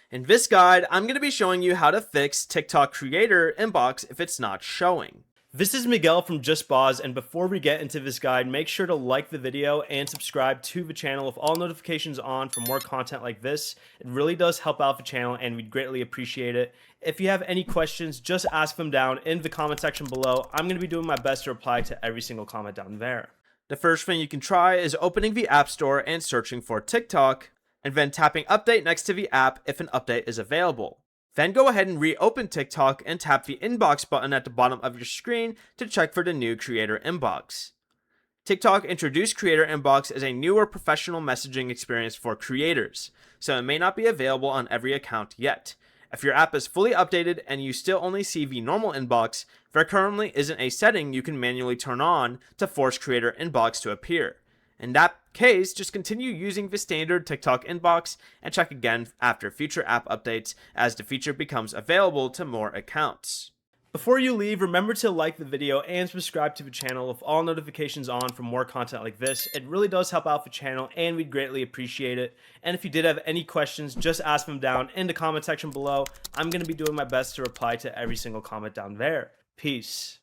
In this guide, I'm going to be showing you how to fix TikTok creator inbox if it's not showing. This is Miguel from JustBoz, and before we get into this guide, make sure to like the video and subscribe to the channel with all notifications on for more content like this. It really does help out the channel and we'd greatly appreciate it. If you have any questions, just ask them down in the comment section below. I'm going to be doing my best to reply to every single comment down there. The first thing you can try is opening the App Store and searching for TikTok, and then tapping update next to the app if an update is available. Then go ahead and reopen TikTok and tap the inbox button at the bottom of your screen to check for the new creator inbox. TikTok introduced creator inbox as a newer professional messaging experience for creators, so it may not be available on every account yet. If your app is fully updated and you still only see the normal inbox, there currently isn't a setting you can manually turn on to force creator inbox to appear. In that case, just continue using the standard TikTok inbox and check again after future app updates as the feature becomes available to more accounts. Before you leave, remember to like the video and subscribe to the channel with all notifications on for more content like this. It really does help out the channel and we'd greatly appreciate it. And if you did have any questions, just ask them down in the comment section below. I'm going to be doing my best to reply to every single comment down there. Peace.